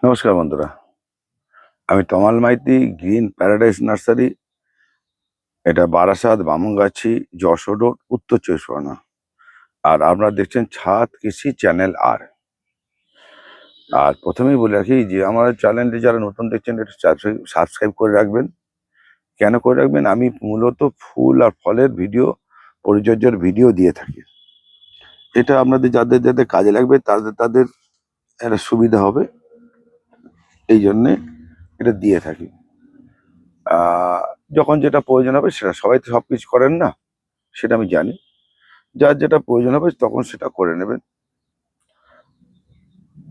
নমস্কার বন্ধুরা, আমি তমাল মাইতি, গ্রিন প্যারাডাইস নার্সারি, এটা বারাসাত, বামুনগাছি, যশোর রোড, উত্তর চব্বিশ পরগনা। আর আপনারা দেখছেন ছাদ কৃষি চ্যানেল। আর প্রথমেই বলে রাখি যে আমার চ্যানেলটি যারা নতুন দেখছেন এটা সাবস্ক্রাইব করে রাখবেন। কেন করে রাখবেন? আমি মূলত ফুল আর ফলের ভিডিও, পরিচর্যার ভিডিও দিয়ে থাকি। এটা আপনাদের যাদের যাদের কাজে লাগবে তাদের তাদের একটা সুবিধা হবে, এই জন্যে এটা দিয়ে থাকি। যখন যেটা প্রয়োজন হবে সেটা, সবাই তো সবকিছু করেন না, সেটা আমি জানি। যার যেটা প্রয়োজন হবে তখন সেটা করে নেবেন।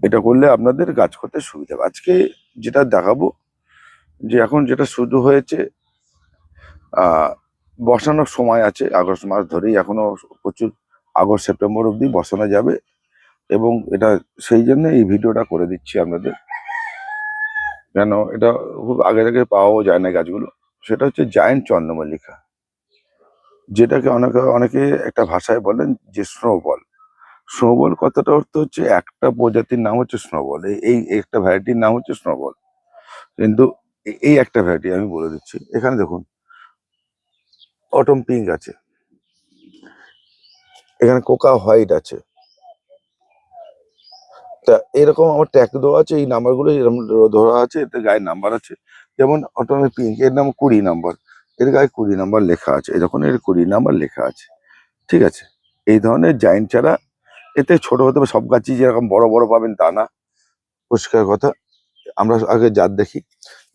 এটা করলে আপনাদের গাছ করতে সুবিধা হবে। আজকে যেটা দেখাবো, যে এখন যেটা শুরু হয়েছে, বসানোর সময় আছে, আগস্ট মাস ধরেই এখনো প্রচুর, আগস্ট সেপ্টেম্বর অবধি বসানো যাবে। এবং এটা সেই জন্য এই ভিডিওটা করে দিচ্ছি আপনাদের, কেন এটা খুব আগে থেকে পাওয়াও যায় না গাছগুলো। সেটা হচ্ছে জায়েন্ট চন্দ্রমল্লিকা, যেটাকে অনেকে একটা ভাষায় বলেন যে স্নোবল। স্নোবল কথাটা অর্থ হচ্ছে একটা প্রজাতির নাম হচ্ছে স্নোবল, এই একটা ভ্যারাইটির নাম হচ্ছে স্নোবল। কিন্তু এই একটা ভ্যারাইটি আমি বলে দিচ্ছি। এখানে দেখুন, অটম পিঙ্ক আছে, এখানে কোকা হোয়াইট আছে। তা এরকম আমার ট্যাগ দেওয়া আছে, এই নাম্বারগুলো এরকম ধরা আছে, এতে গায়ের নাম্বার আছে। যেমন অটম পিঙ্ক, এর নাম 20 নম্বর, এর গায়ে 20 নম্বর লেখা আছে, এই দেখুন এর 20 নম্বর লেখা আছে। ঠিক আছে, এই ধরনের জায়েন্ট চারা এতে ছোট হতে হবে। সব গাছই যেরকম বড় বড় পাবেন তা না, পরিষ্কার কথা। আমরা আগে জাত দেখি।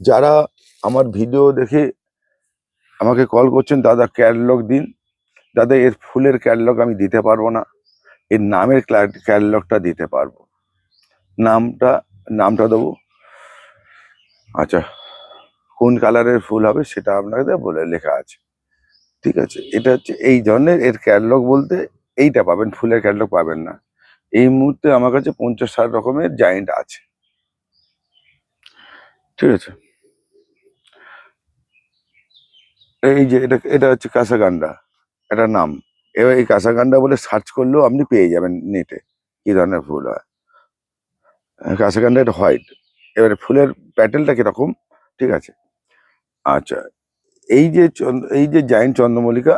যারা আমার ভিডিও দেখে আমাকে কল করছেন, দাদা ক্যাটালগ দিন, দাদা এর ফুলের ক্যাটালগ আমি দিতে পারবো না, এর নামের ক্যাটালগটা দিতে পারবো। নামটা দেবো, আচ্ছা, কোন কালারের ফুল হবে সেটা আপনাদের বলে লেখা আছে। ঠিক আছে, এটা হচ্ছে এই ধরনের, এর ক্যাটালগ বলতে এইটা পাবেন, ফুলের ক্যাটালগ পাবেন না। এই মুহূর্তে আমার কাছে 50-60 রকমের জায়েন্ট আছে। ঠিক আছে, এই যে এটা এটা হচ্ছে কাসাগান্ডা, এটা নাম। এবার এই কাসাগান্ডা বলে সার্চ করলেও আপনি পেয়ে যাবেন নেটে কি ধরনের ফুল হয়। কাসাগান্ডা এটা হোয়াইট। এবারে ফুলের প্যাটেলটা কিরকম, ঠিক আছে। আচ্ছা, এই যে জায়েন্ট চন্দ্রমল্লিকা,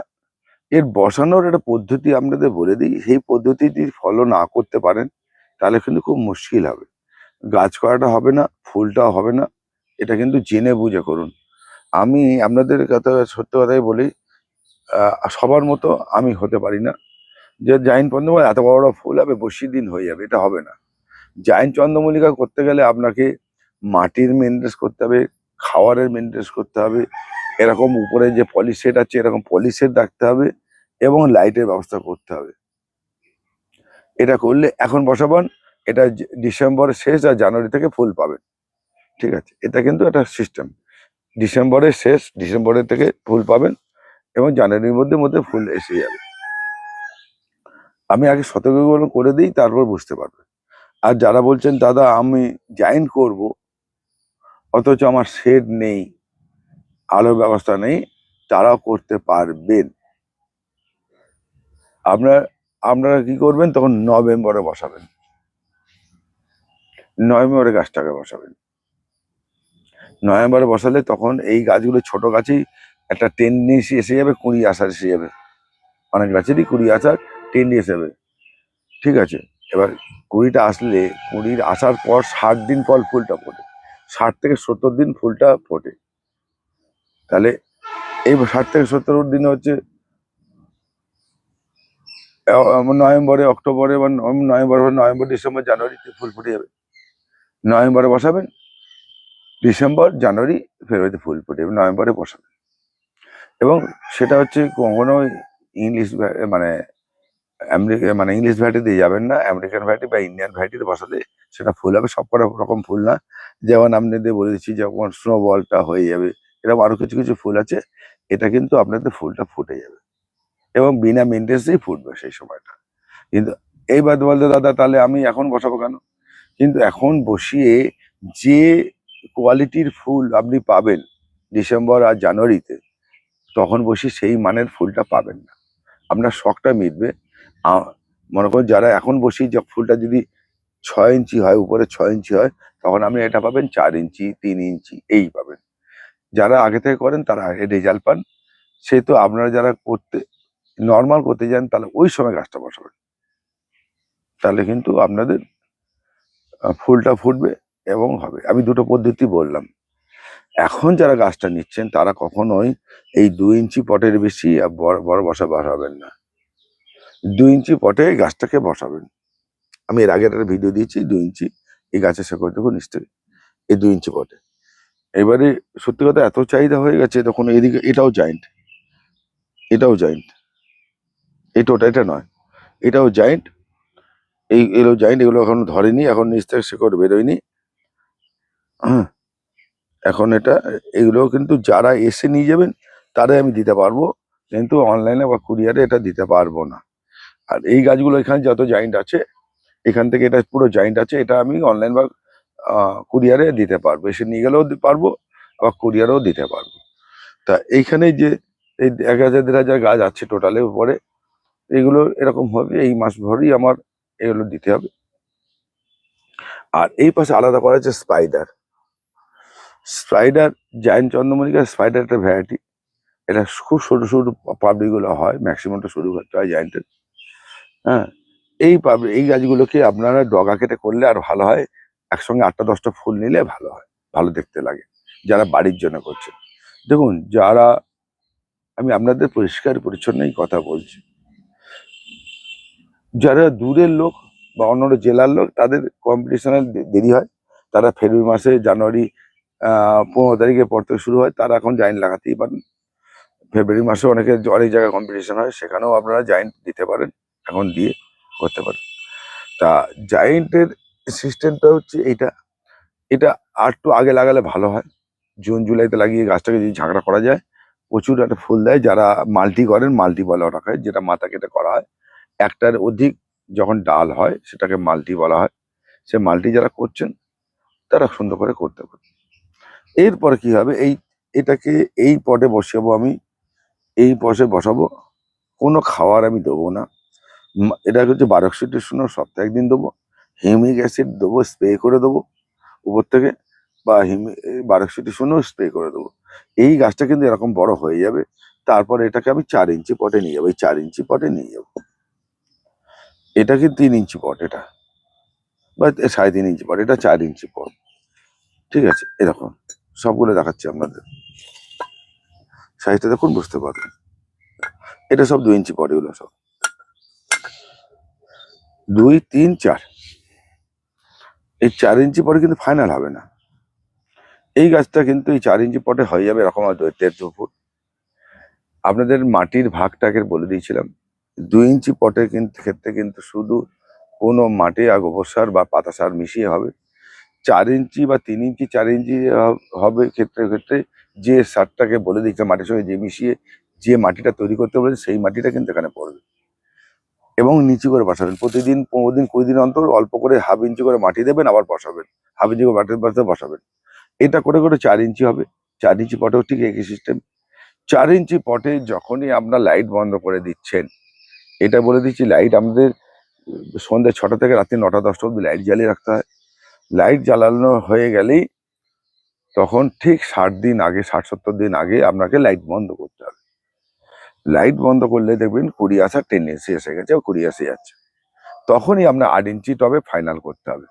এর বসানোর একটা পদ্ধতি আপনাদের বলে দিই। সেই পদ্ধতিটি ফলো না করতে পারেন তাহলে কিন্তু খুব মুশকিল হবে, গাছ করাটা হবে না, ফুলটাও হবে না। এটা কিন্তু জেনে বুঝে করুন। আমি আপনাদের কথা, সত্য কথাই বলি, সবার মতো আমি হতে পারি না যে জায়েন্ট চন্দ্রমল্লিকা এত বড় বড় ফুল হবে 20 দিন হয়ে যাবে, এটা হবে না। জায়েন্ট চন্দ্রমল্লিকা করতে গেলে আপনাকে মাটির মেনটেন্স করতে হবে, খাওয়ারের মেনটেন্স করতে হবে, এরকম উপরে যে পলিশেড আছে এরকম পলিশেড রাখতে হবে, এবং লাইটের ব্যবস্থা করতে হবে। এটা করলে এখন বসাবান, এটা ডিসেম্বরের শেষ আর জানুয়ারি থেকে ফুল পাবেন। ঠিক আছে, এটা কিন্তু একটা সিস্টেম। ডিসেম্বরের শেষ, ডিসেম্বরের থেকে ফুল পাবেন, এবং জানুয়ারির মধ্যে মধ্যে ফুল এসে যাবে। আমি আগে সতর্কগুলো করে দিই, তারপর বুঝতে পারবেন। আর যারা বলছেন দাদা আমি জায়েন্ট করব অথচ আমার শেড নেই, আলোর ব্যবস্থা নেই, তারাও করতে পারবেন। আপনারা কি করবেন, তখন নভেম্বরে বসাবেন, নভেম্বরে গাছটাকে বসাবেন। নভেম্বরে বসালে তখন এই গাছগুলো ছোট গাছেই একটা টেন্ডেন্সি এসে যাবে, কুড়ি আসার এসে যাবে, অনেক গাছেরই কুড়ি আসার টেন্ডেন্সি এসে যাবে। ঠিক আছে, এবার কুড়িটা আসলে, কুড়ির আসার পর 60 দিন পর ফুলটা ফোটে, 60 থেকে 70 দিন ফুলটা ফোটে। তাহলে এই 60 থেকে 70 দিন হচ্ছে নভেম্বরে, অক্টোবরে, বা নভেম্বর ডিসেম্বর জানুয়ারিতে ফুল ফুটে যাবে। নভেম্বরে বসাবেন, ডিসেম্বর জানুয়ারি ফেব্রুয়ারিতে ফুল ফুটে যাবে, নভেম্বরে বসাবেন। এবং সেটা হচ্ছে কখনো ইংলিশ মানে ইংলিশ ভ্যারাইটি দিয়ে যাবেন না, আমেরিকান ভ্যারাইটি বা ইন্ডিয়ান ভ্যারাইটিতে বসালে সেটা ফুল হবে। সব কটা রকম ফুল না, যেমন আপনাদের বলে দিচ্ছি, যখন স্নোবলটা হয়ে যাবে, এরকম আরো কিছু কিছু ফুল আছে, এটা কিন্তু আপনাদের ফুলটা ফুটে যাবে এবং বিনা মেনটেন্সেই ফুটবে সেই সময়টা। কিন্তু এইবার বলতে দাদা তাহলে আমি এখন বসাবো কেন? কিন্তু এখন বসিয়ে যে কোয়ালিটির ফুল আপনি পাবেন ডিসেম্বর আর জানুয়ারিতে, তখন বসে সেই মানের ফুলটা পাবেন না, আপনার শখটা মিটবে। মনে করুন যারা এখন বসি যে ফুলটা যদি 6 ইঞ্চি হয়, উপরে 6 ইঞ্চি হয়, তখন আপনি এটা পাবেন 4 ইঞ্চি, 3 ইঞ্চি এই পাবেন। যারা আগে থেকে করেন তারা আগে রেজাল্ট পান। সেহেতু আপনারা যারা নর্মাল করতে যান, তাহলে ওই সময় গাছটা বসাবেন, তাহলে কিন্তু আপনাদের ফুলটা ফুটবে এবং হবে। আমি দুটো পদ্ধতি বললাম। এখন যারা গাছটা নিচ্ছেন তারা কখনোই এই 2 ইঞ্চি পটের বেশি বড় বড় বসাবেন না। 2 ইঞ্চি পটে গাছটাকে বসাবেন। আমি এর আগে একটা ভিডিও দিয়েছি 2 ইঞ্চি, এই গাছের শেকড় দেখুন নিশ্চয়ই, এই 2 ইঞ্চি পটে। এবারে সত্যি কথা এত চাহিদা হয়ে গেছে, তখন এদিকে এটাও জায়েন্ট, এটাও জায়েন্ট, এটা নয়, এটাও জায়েন্ট, এগুলো জায়েন্ট, এগুলো এখন ধরেনি, এখন নিচ থেকে শেকড় বেরোয়নি। হ্যাঁ, এখন এগুলো কিন্তু যারা এসে নিয়ে যাবেন তারাই আমি দিতে পারবো, কিন্তু অনলাইনে বা কুরিয়ারে এটা দিতে পারবো না। আর এই গাছগুলো এখানে যত জায়েন্ট আছে, এখান থেকে এটা পুরো জায়েন্ট আছে, এটা আমি অনলাইন বা কুরিয়ারে দিতে পারবো, এসে নিয়ে গেলেও পারবো, আবার কুরিয়ারেও দিতে পারবো। তা এইখানে যে এই 1000-1500 গাছ আছে টোটালে উপরে, এগুলো এরকম হবে, এই মাস ভরেই আমার এগুলো দিতে হবে। আর এই পাশে আলাদা করা আছে স্পাইডার জায়েন্ট চন্দ্রমল্লিকা। স্পাইডার একটা ভ্যারাইটি, এটা খুব সরু সরু পাপড়িগুলো হয়, ম্যাক্সিমামটা সরু করতে হয় জায়েন্টের। হ্যাঁ, এই গাছগুলোকে আপনারা ডগা কেটে করলে আর ভালো হয়, একসঙ্গে 8টা-10টা ফুল নিলে ভালো হয়, ভালো দেখতে লাগে যারা বাড়ির জন্য করছেন। দেখুন, আমি আপনাদের পরিষ্কার পরিচ্ছন্নই কথা বলছি, যারা দূরের লোক বা অন্য জেলার লোক, তাদের কম্পিটিশনে দেরি হয়। তারা ফেব্রুয়ারি মাসে, জানুয়ারি 15 তারিখের পর থেকে শুরু হয়, তারা এখন জায়েন্ট লাগাতেই পারেন। ফেব্রুয়ারি মাসে অনেক জায়গায় কম্পিটিশন হয়, সেখানেও আপনারা জায়েন্ট দিতে পারেন, এখন দিয়ে করতে পারেন। তা জায়েন্টের সিস্টেমটা হচ্ছে এটা আর একটু আগে লাগালে ভালো হয়। জুন জুলাইতে লাগিয়ে গাছটাকে যদি ঝাঁকড়া করা যায়, প্রচুর একটা ফুল দেয়। যারা মাল্টি করেন, মাল্টি বলা ওটাকে, যেটা মাথা কেটে করা হয়, একটার অধিক যখন ডাল হয় সেটাকে মাল্টি বলা হয়। সে মাল্টি যারা করছেন তারা সুন্দর করে করতে পারে। এরপরে কি হবে, এটাকে এই পটে বসাবো আমি, এই পটে বসাবো, কোনো খাওয়ার আমি দেবো না। এটা হচ্ছে 1200 সপ্তাহে একদিন দেবো, হিউমিক অ্যাসিড দেবো, স্প্রে করে দেবো উপর থেকে, বা 1200 স্প্রে করে দেবো। এই গাছটা কিন্তু এরকম বড় হয়ে যাবে। তারপরে এটাকে আমি 4 ইঞ্চি পটে নিয়ে যাবো, এই 4 ইঞ্চি পটে নিয়ে যাবো। এটা কি 3 ইঞ্চি পট, এটা বা 3.5 ইঞ্চি পট, এটা 4 ইঞ্চি পট। ঠিক আছে, এরকম সবগুলো দেখাচ্ছি আপনাদের, সাইজটা দেখুন বুঝতে পারবেন। এটা সব 2 ইঞ্চি পট, এগুলো সব 2, 3, 4। এই 4 ইঞ্চি পটে কিন্তু ফাইনাল হবে না। এই গাছটা কিন্তু এই 4 ইঞ্চি পটে হয়ে যাবে এরকম 1.5-2 ফুট। আপনাদের মাটির ভাগটাকে বলে দিয়েছিলাম। 2 ইঞ্চি পটের ক্ষেত্রে কিন্তু শুধু কোনো মাটি আর গোবর সার বা পাতা সার মিশিয়ে হবে। 4 ইঞ্চি বা 3 ইঞ্চি, 4 ইঞ্চি হবে ক্ষেত্রে যে সারটাকে বলে দিচ্ছে মাটির সঙ্গে যে মিশিয়ে যে মাটিটা তৈরি করতে বলেছে, সেই মাটিটা কিন্তু এখানে পড়বে। এবং নিচু করে বসাবেন, প্রতিদিন 15 দিন 20 দিন অন্তর অল্প করে 1/2 ইঞ্চি করে মাটি দেবেন, আবার বসাবেন, 1/2 ইঞ্চি করে মাটির পাশে বসাবেন। এটা করে 4 ইঞ্চি হবে। 4 ইঞ্চি পটেও ঠিক একই সিস্টেম। 4 ইঞ্চি পটে যখনই আপনার লাইট বন্ধ করে দিচ্ছেন, এটা বলে দিচ্ছি, লাইট আমাদের সন্ধ্যে 6টা থেকে রাত্রি 9টা-10টা অব্দি লাইট জ্বালিয়ে রাখতে হয়। লাইট জ্বালানো হয়ে গেলেই তখন ঠিক 60-70 দিন আগে আপনাকে লাইট বন্ধ করতে হবে। লাইট বন্ধ করলে দেখবেন কুড়ি আসার টেন্ডেন্সি এসে গেছে, কুড়ি এসে যাচ্ছে, তখনই আপনার 8 ইঞ্চি টবে ফাইনাল করতে হবে।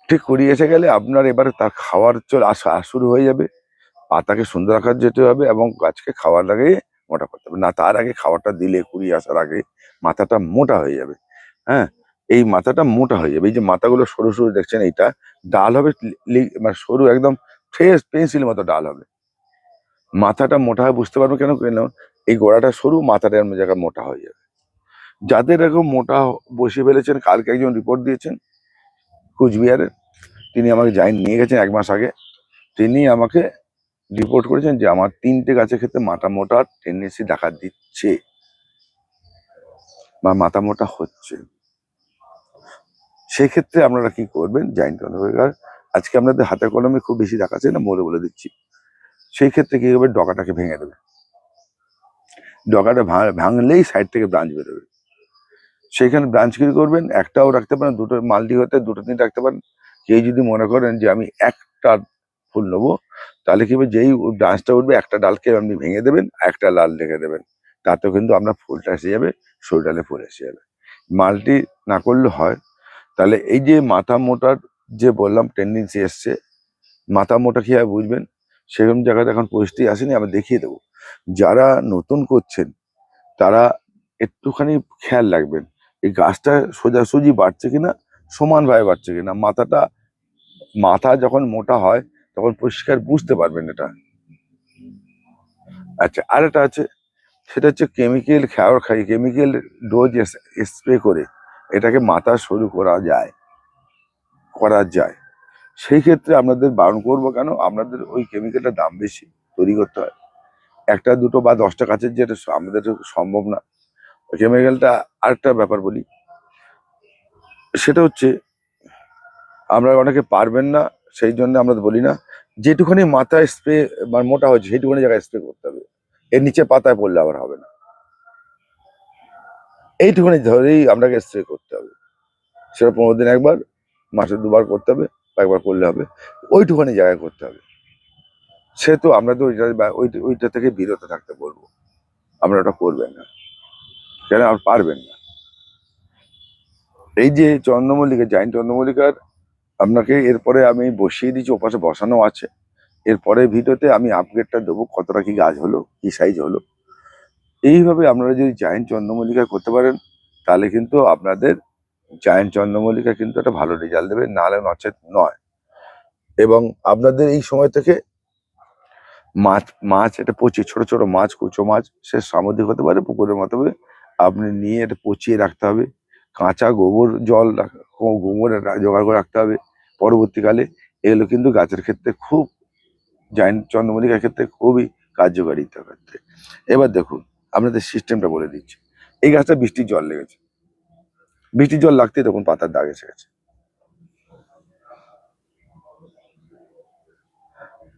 ঠিক কুড়ি এসে গেলে আপনার এবারে তার খাওয়ার আসা শুরু হয়ে যাবে। পাতাকে সুন্দর আকার যেতে হবে এবং গাছকে খাওয়ার আগে মোটা করতে হবে না, তার আগে খাবারটা দিলে কুড়ি আসার আগে মাথাটা মোটা হয়ে যাবে। হ্যাঁ, এই মাথাটা মোটা হয়ে যাবে। এই যে মাথাগুলো সরু সরু দেখছেন, এইটা ডাল হবে, মানে সরু একদম ফ্রেশ পেন্সিল মতো ডাল হবে। মাথাটা মোটা হয় বুঝতে পারবো কেন, এই গোড়াটা সরু, মাথাটা এমন জায়গায় মোটা হয়ে যাবে। যাদের এরকম মোটা বসে ফেলেছেন, কালকে একজন রিপোর্ট দিয়েছেন কুচবিহারের, তিনি আমাকে নিয়ে গেছেন 1 মাস আগে। তিনি আমাকে রিপোর্ট করেছেন যে আমার 3টে গাছের ক্ষেত্রে মাথা মোটার টেন্ডেন্সি দেখা দিচ্ছে বা মাথা মোটা হচ্ছে। সেক্ষেত্রে আপনারা কি করবেন, জায়েন্ট কনফিগার আজকে আপনাদের হাতে কলমে খুব বেশি দেখাচ্ছে না, বলে দিচ্ছি। সেই ক্ষেত্রে কি হবে, ডগাটাকে ভেঙে দেবে। ডগাটা ভাঙলেই সাইড থেকে ব্রাঞ্চ বেরোবে। সেখানে ব্রাঞ্চ কি করবেন, একটাও রাখতে পারেন, দুটো মাল্টি হতে দুটো তিন রাখতে পারেন। কেউ যদি মনে করেন যে আমি একটা ফুল নেবো, তাহলে কি হবে, যেই ব্রাঞ্চটা উঠবে একটা ডালকে আপনি ভেঙে দেবেন, একটা ডাল রেখে দেবেন, তাতেও কিন্তু আপনার ফুলটা এসে যাবে, সরু ডালে ফুল এসে যাবে। মাল্টি না করলে হয়। তাহলে এই যে মাথা মোটার যে বললাম টেন্ডেন্সি এসছে, মাথা মোটা কিভাবে বুঝবেন, সেরকম জায়গায় এখন পরিস্থিতি আসেনি, আমি দেখিয়ে দেবো। যারা নতুন করছেন তারা একটুখানি খেয়াল রাখবেন, এই গাছটা সোজাসুজি বাড়ছে কিনা, সমানভাবে বাড়ছে কিনা। মাথা যখন মোটা হয় তখন পরিষ্কার বুঝতে পারবেন এটা। আচ্ছা, আর একটা আছে, সেটা হচ্ছে কেমিক্যাল কেমিক্যাল ডোজ স্প্রে করে এটাকে মাথা সরু করা যায়। সেই ক্ষেত্রে আপনাদের বারণ করবো কেন, আপনাদের ওই কেমিক্যালটার দাম বেশি, তৈরি করতে হয় একটা দুটো বা 10টা গাছের, যেটা আমাদের সম্ভব না। কেমিক্যালটা আরেকটা ব্যাপার বলি, সেটা হচ্ছে আমরা অনেকে পারবেন না, সেই জন্য আমরা বলি না, যেটুখানি মাথায় স্প্রে মানে মোটা হয়েছে সেইটুখানি জায়গায় স্প্রে করতে হবে, এর নিচে পাতায় পড়লে আবার হবে না। এইটুখানি ধরেই আপনাকে স্প্রে করতে হবে, সেটা 15 দিন একবার, মাসে 2বার করতে হবে, বা একবার করলে হবে, ওইটুখানি জায়গায় করতে হবে। সে তো আমরা তো ওইটা থেকে বিরত থাকতে বলবো, আমরা ওটা করবেন না, কেন আর পারবেন না। এই যে চন্দ্রমল্লিকা, জাইন্ট চন্দ্রমল্লিকার আপনাকে এরপরে আমি বসিয়ে দিচ্ছি, ওপাশে বসানো আছে। এরপরে ভিডিওতে আমি আপডেটটা দেবো, কতটা কি গাছ হলো, কি সাইজ হলো। এইভাবে আপনারা যদি জায়েন্ট চন্দ্রমল্লিকা করতে পারেন, তাহলে কিন্তু আপনাদের জায়েন্ট চন্দ্রমল্লিকা কিন্তু একটা ভালো রেজাল্ট দেবে, নাহলে নচেত নয়। এবং আপনাদের এই সময় থেকে মাছ মাছ এটা পচিয়ে, ছোট ছোট মাছ, কুচো মাছ, সে সামুদ্রিক হতে পারে, পুকুরের মতো হবে, আপনি নিয়ে এটা পচিয়ে রাখতে হবে। কাঁচা গোবর জল গোবর জোগাড় করে রাখতে হবে পরবর্তীকালে। এগুলো কিন্তু গাছের ক্ষেত্রে খুব, জায়েন্ট চন্দ্রমল্লিকার ক্ষেত্রে খুবই কার্যকারিতা ক্ষেত্রে। এবার দেখুন, আপনাদের সিস্টেমটা বলে দিচ্ছি। এই গাছটা বৃষ্টির জল লেগেছে, বৃষ্টির জল লাগতে দেখুন পাতার দাগ এসে গেছে।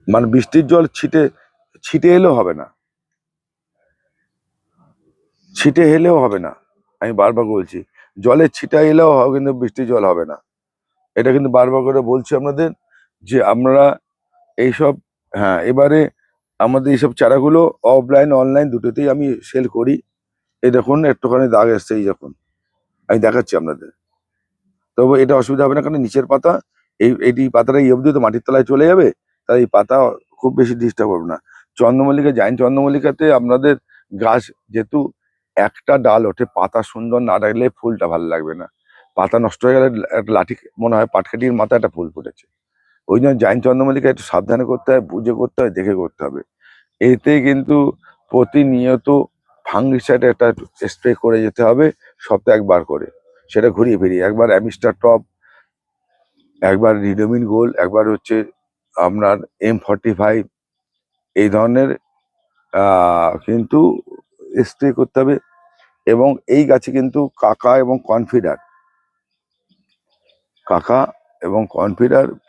মানে বৃষ্টির জল ছিটে ছিটে এলেও হবে না, ছিটে এলেও হবে না, আমি বারবার বলছি, জলের ছিটা এলেও হবে, কিন্তু বৃষ্টির জল হবে না। এটা কিন্তু বারবার করে বলছি আপনাদের, যে আপনারা এইসব, হ্যাঁ, এবারে আমাদের এইসব চারাগুলো অফলাইন অনলাইন দুটোতেই আমি সেল করি। এই দেখুন একটুখানি দাগ এসছে, এই যখন আমি দেখাচ্ছি আপনাদের, তবে এটা অসুবিধা হবে না, কারণ নিচের পাতা, এই পাতাটা এই অবধি তো মাটির তলায় চলে যাবে, তাই এই পাতা খুব বেশি ডিস্টার্ব হবে না। চন্দ্রমল্লিকা, জায়েন্ট চন্দ্রমল্লিকাতে আপনাদের গাছ যেহেতু একটা ডাল ওঠে, পাতা সুন্দর না রাখলে ফুলটা ভালো লাগবে না। পাতা নষ্ট হয়ে গেলে একটা লাঠি মনে হয় পাটকাঠির মাথায় একটা ফুল ফুটেছে। ওই জন্য জায়েন্ট চন্দ্রমল্লিকা একটু সাবধানে করতে হয়, বুঝে করতে হয়, দেখে করতে হবে। এতে কিন্তু প্রতিনিয়ত ফাঙ্গিসাইড একটা স্প্রে করে যেতে হবে, সপ্তাহে একবার করে, সেটা ঘুরিয়ে ফিরিয়ে, একবার অ্যামিস্টার টপ, একবার রিডোমিন গোল্ড, একবার হচ্ছে আপনার M45, এই ধরনের কিন্তু স্প্রে করতে হবে। এবং এই গাছে কিন্তু কাকা এবং কনফিডার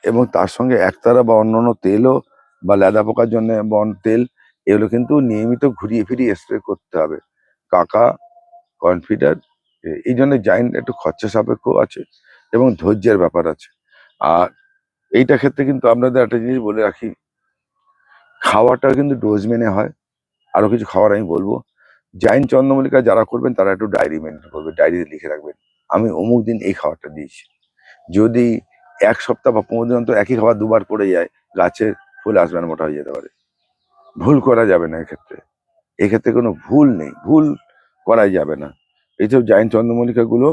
এবং তার সঙ্গে একতারা বা অন্যান্য তেলও, বা লেদা পোকার জন্য বন তেল, এগুলো কিন্তু নিয়মিত ঘুরিয়ে ফিরিয়ে স্প্রে করতে হবে। কাকা, কনফিডার, এই জন্য জায়েন্ট একটু খরচা সাপেক্ষ আছে এবং ধৈর্যের ব্যাপার আছে। আর এইটা ক্ষেত্রে কিন্তু আপনাদের একটা জিনিস বলে রাখি, খাওয়াটা কিন্তু ডোজ মেনে হয়। আরো কিছু খাবার আমি বলবো, জায়েন্ট চন্দ্রমল্লিকা যারা করবেন তারা একটু ডায়েরি মেনটেন করবে, ডায়েরিতে লিখে রাখবেন, আমি অমুক দিন এই খাবারটা দিয়েছি। যদি 1 সপ্তাহ বা 15 দিন অন্তর একই খাবার 2বার পড়ে যায়, গাছের ফুল আসবে না, মোটা হয়ে যেতে পারে। ভুল করা যাবে না এক্ষেত্রে, এক্ষেত্রে কোনো ভুল নেই, ভুল করাই যাবে না। এইসব জায়েন্ট চন্দ্রমল্লিকা গুলো,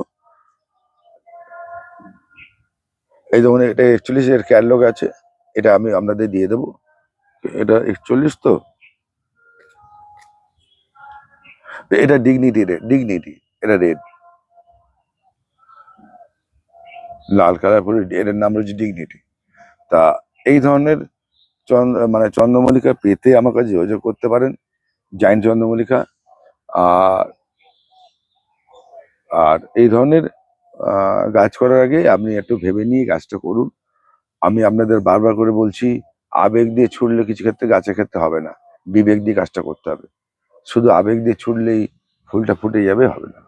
এই যেমন এটা 41 এর ক্যাটলগ আছে, এটা আমি আপনাদের দিয়ে দেবো। এটা 41 তো, এটা ডিগনিটি, এটা রেড, লাল কালার করে, এটার নাম রয়েছে ডিগনিটি। তা এই ধরনের মানে চন্দ্রমল্লিকা পেতে আমার কাছে যোগাযোগ করতে পারেন, জায়েন্ট চন্দ্রমল্লিকা। আর আর এই ধরনের গাছ করার আগে আপনি একটু ভেবে নিয়ে গাছটা করুন। আমি আপনাদের বারবার করে বলছি, আবেগ দিয়ে ছুড়লে কিছু ক্ষেত্রে গাছের ক্ষেত্রে হবে না, বিবেক দিয়ে কাজটা করতে হবে। শুধু আবেগ দিয়ে ছুড়লেই ফুলটা ফুটে যাবে, হবে না।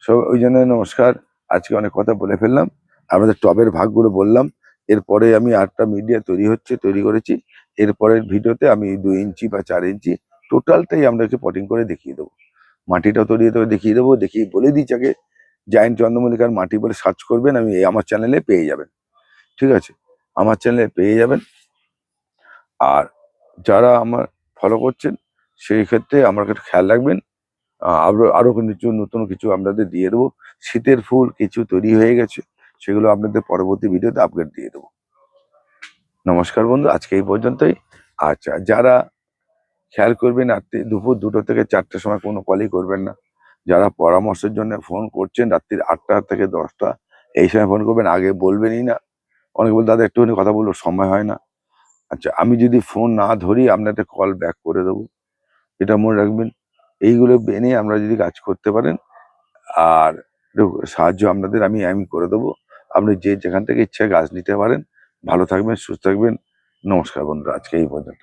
সব ওই জন্য নমস্কার। আজকে অনেক কথা বলে ফেললাম, আমাদের টবের ভাগগুলো বললাম। এরপরে আমি আটটা মিডিয়া তৈরি করেছি। এরপরের ভিডিওতে আমি 2 ইঞ্চি বা 4 ইঞ্চি টোটালটাই আপনাকে পটিং করে দেখিয়ে দেবো। মাটিটাও দেখিয়ে দেবো, দেখিয়ে বলে দিচ্ছি আগে, জায়েন্ট চন্দ্রমল্লিকার মাটি বলে সার্চ করবেন, আমি আমার চ্যানেলে পেয়ে যাবেন। ঠিক আছে, আমার চ্যানেলে পেয়ে যাবেন। আর যারা আমার ফলো করছেন সেই ক্ষেত্রে আমার একটু খেয়াল রাখবেন। আরো কিছু নতুন কিছু আপনাদের দিয়ে দেবো। শীতের ফুল কিছু তৈরি হয়ে গেছে, সেগুলো আপনাদের পরবর্তী ভিডিওতে আপডেট দিয়ে দেবো। নমস্কার বন্ধু, আজকে এই পর্যন্তই। আচ্ছা, যারা খেয়াল করবেন রাত্রি দুপুর 2টো থেকে 4টের সময় কোনো কলই করবেন না। যারা পরামর্শের জন্য ফোন করছেন রাত্রির 8টা থেকে 10টা এই সময় ফোন করবেন, আগে বলবেনই না। অনেকে বল দাদা একটুখানি কথা বলবো, সময় হয় না। আচ্ছা, আমি যদি ফোন না ধরি আপনাদের কল ব্যাক করে দেবো, এটা মনে রাখবেন। এইগুলো মেনে আমরা যদি কাজ করতে পারেন, আর একটু সাহায্য আপনাদের আমি করে দেবো। আপনি যে যেখান থেকে ইচ্ছা গাছ নিতে পারেন। ভালো থাকবেন, সুস্থ থাকবেন। নমস্কার বন্ধুরা, আজকে এই পর্যন্ত।